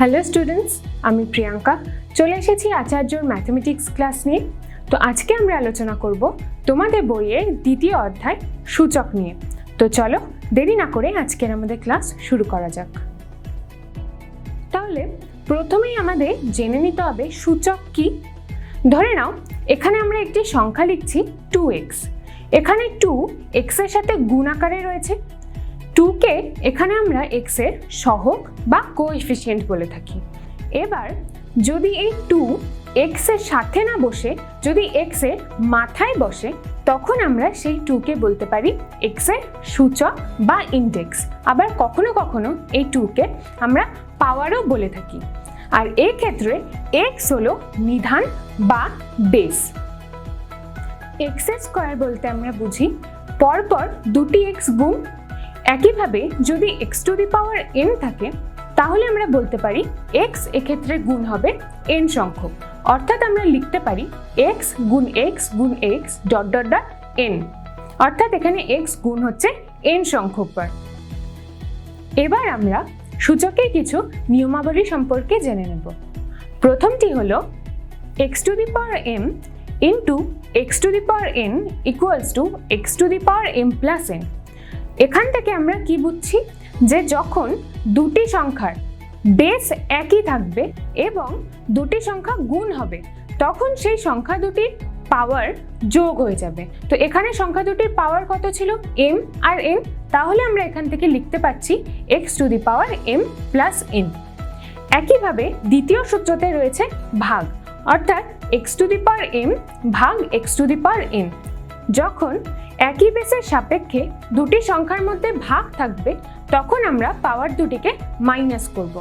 Hello students, আমি প্রিয়াঙ্কা চলে এসেছি আচার্যর ম্যাথমেটিক্স ক্লাস নিয়ে। তো আজকে আমরা আলোচনা করব তোমাদের বইয়ের দ্বিতীয় অধ্যায় সূচক নিয়ে। তো চলো দেরি না করে আজকের আমাদের ক্লাস শুরু করা যাক। তাহলে প্রথমেই আমাদের জেনে নিতে হবে সূচক কি। ধরে নাও এখানে আমরা একটি সংখ্যা লিখছি 2x। এখানে 2 x এর সাথে গুণ আকারে রয়েছে। 2কে এখানে আমরা x এর সহগ বা কোএফিসিয়েন্ট বলে থাকি। এবার যদি এই 2 x এর সাথে না বসে যদি x এর মাথায় বসে, তখন আমরা সেই 2কে বলতে পারি x এর সূচক বা ইনডেক্স। আবার কখনো কখনো এই 2কে আমরা পাওয়ারও বলে থাকি। আর এই ক্ষেত্রে x হলো নিধান বা বেস। x এর স্কয়ার বলতে আমরা বুঝি পরপর দুটি x গুণ। একইভাবে যদি x to the power n থাকে, তাহলে আমরা বলতে পারি x এক্ষেত্রে গুণ হবে n সংখ্যক। অর্থাৎ আমরা লিখতে পারি x গুণ x গুণ x dot dot dot n। অর্থাৎ এখানে x গুণ হচ্ছে n সংখ্যক বার। এবার আমরা সূচকের কিছু নিয়মাবলী সম্পর্কে জেনে নেব। প্রথমটি হলো x to the power m into x to the power n equals to x to the power m plus n। এখান থেকে আমরা কি বুঝছি যে যখন দুটি সংখ্যার বেস একই থাকবে এবং দুটি সংখ্যা গুণ হবে, তখন সেই সংখ্যা দুটির পাওয়ার যোগ হয়ে যাবে। তো এখানে সংখ্যা দুটির পাওয়ার কত ছিল? m আর n। তাহলে আমরা এখান থেকে লিখতে পাচ্ছি x to the power m plus n। একইভাবে দ্বিতীয় সূত্রতে রয়েছে ভাগ, অর্থাৎ x to the power m ভাগ x to the power n। যখন একই বেসের সাপেক্ষে দুটি সংখ্যার মধ্যে ভাগ থাকবে, তখন আমরা পাওয়ার দুটিকে মাইনাস করব।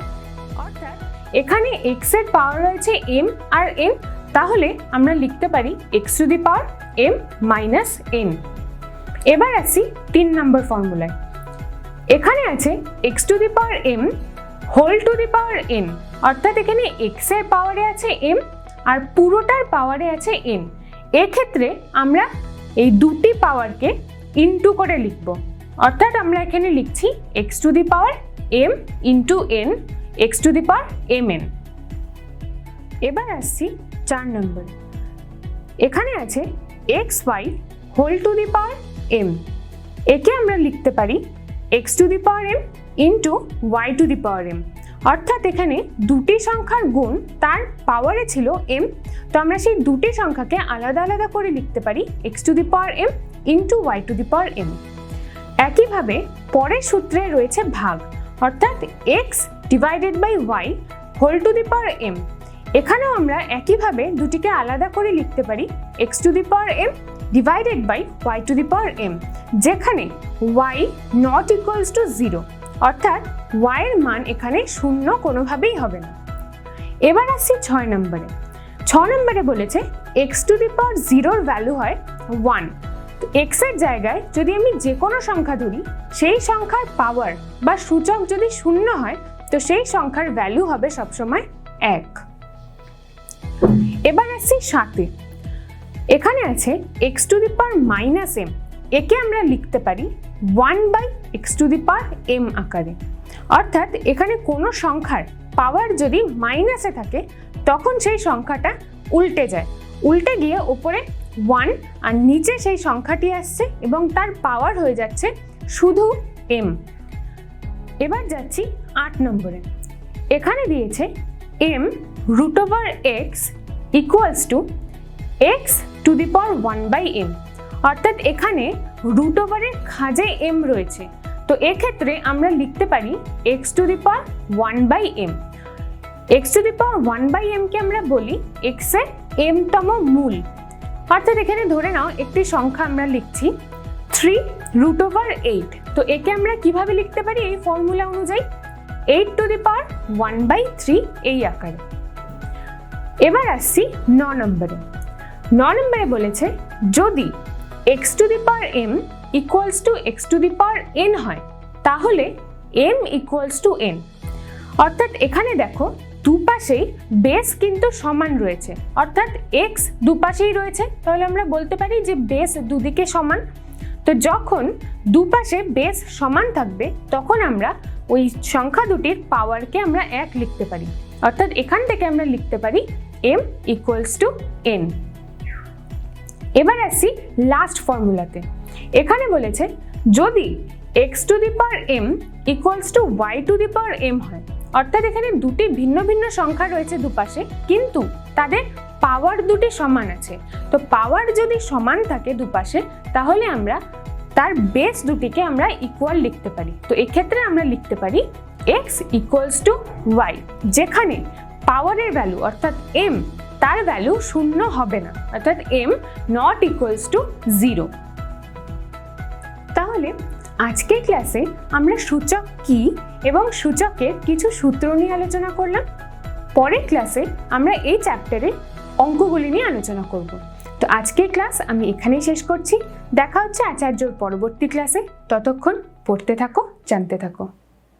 অর্থাৎ এখানে x এর পাওয়ার রয়েছে m আর n, তাহলে আমরা লিখতে পারি x to the power m minus n। এবার আসি 3 নম্বর ফর্মুলায়। এখানে আছে x to the power m whole to the power n। অর্থাৎ এখানে x এর পাওয়ারে আছে m আর পুরোটার পাওয়ারে আছে n। এক্ষেত্রে আমরা এই দুটি পাওয়ারকে ইনটু করে লিখব। অর্থাৎ আমরা এখানে লিখছি x to the power m into n x to the power mn। এবার আসছি 4 নম্বর। এখানে আছে xy whole to the power m। একে আমরা লিখতে পারি x to the power m into y to the power m। অর্থাৎ এখানে দুটি সংখ্যার গুণ, তার পাওয়ারে ছিল m, তো আমরা সেই দুটি সংখ্যাকে আলাদা আলাদা করে লিখতে পারি x to the power m into y to the power m। একইভাবে পরের সূত্রে রয়েছে ভাগ, অর্থাৎ x divided by y whole to the power m। এখানেও আমরা একইভাবে দুটিকে আলাদা করে লিখতে পারি x to the power m divided by y to the power m, যেখানে y নট ইকুয়ালস টু 0, অর্থাৎ y এর মান এখানে শূন্য কোনোভাবেই হবে না। এবার আসছি 6 নম্বরে। 6 নম্বরে বলেছে x to the power 0 value হয় 1। তো x এর জায়গায় যদি আমি যে কোনো সংখ্যা ধরি, সেই সংখ্যার পাওয়ার বা সূচক যদি শূন্য হয়, তো সেই সংখ্যার ভ্যালু হবে সবসময় 1। এবার আসছি 7-এ। এখানে আছে x to the power minus m। একে আমরা লিখতে পারি 1 by x to the power m আকারে। অর্থাৎ এখানে কোনো সংখ্যার পাওয়ার যদি মাইনাসে থাকে, তখন সেই সংখ্যাটা উল্টে যায়, উল্টে গিয়ে ওপরে 1 আর নিচে সেই সংখ্যাটি আসছে এবং তার পাওয়ার হয়ে যাচ্ছে শুধু m। এবার যাচ্ছি 8 নম্বরে। এখানে দিয়েছে m root over x equals to x to the power 1 by m। অর্থাৎ এখানে রুট ওভারের খাঁজে m রয়েছে, তো এক্ষেত্রে আমরা লিখতে পারি x to the power 1 by m। x to the power 1 by m কে আমরা বলি x এর m তম মূল। অর্থাৎ এখানে ধরে নাও একটি সংখ্যা আমরা লিখছি 3 রুট ওভার 8। তো একে আমরা কিভাবে লিখতে পারি? এই ফর্মুলা অনুযায়ী 8 টু দি পাওয়ার 1 বাই 3 এই আকারে। এবার আসছি 9 নম্বরে। 9 নম্বরে বলেছে যদি x to the power m equals to x to the power n হয়, তাহলে m ইকুয়ালস টু n। অর্থাৎ এখানে দেখো দুপাশেই বেস কিন্তু সমান রয়েছে, অর্থাৎ x দুপাশেই রয়েছে, তাহলে আমরা বলতে পারি যে বেস দুদিকে সমান। তো যখন দুপাশে বেস সমান থাকবে, তখন আমরা ওই সংখ্যা দুটির পাওয়ারকে আমরা 1 লিখতে পারি, অর্থাৎ এখান থেকে আমরা লিখতে পারি m = n। এবার আসি লাস্ট ফর্মুলাতে। এখানে বলেছে যদি x⁻m = y⁻m হয়, অর্থাৎ এখানে দুটি ভিন্ন ভিন্ন সংখ্যা রয়েছে দুপাশে, কিন্তু তাদের পাওয়ার দুটি সমান আছে। তো পাওয়ার যদি সমান থাকে দুপাশে, তাহলে আমরা তার বেস দুটিকে আমরা ইকুয়াল লিখতে পারি। তো এক্ষেত্রে আমরা লিখতে পারি x = y, যেখানে পাওয়ারের ভ্যালু অর্থাৎ m তার ভ্যালু 0 হবে না, অর্থাৎ m ≠ 0। তাহলে আজকের ক্লাসে আমরা সূচক কি এবং সূচকের কিছু সূত্র নিয়ে আলোচনা করলাম। পরের ক্লাসে আমরা এই চ্যাপ্টারে অঙ্কগুলি নিয়ে আলোচনা করব। তো আজকের ক্লাস আমি এখানেই শেষ করছি। দেখা হচ্ছে আচার্যর পরবর্তী ক্লাসে। ততক্ষণ পড়তে থাকো, জানতে থাকো।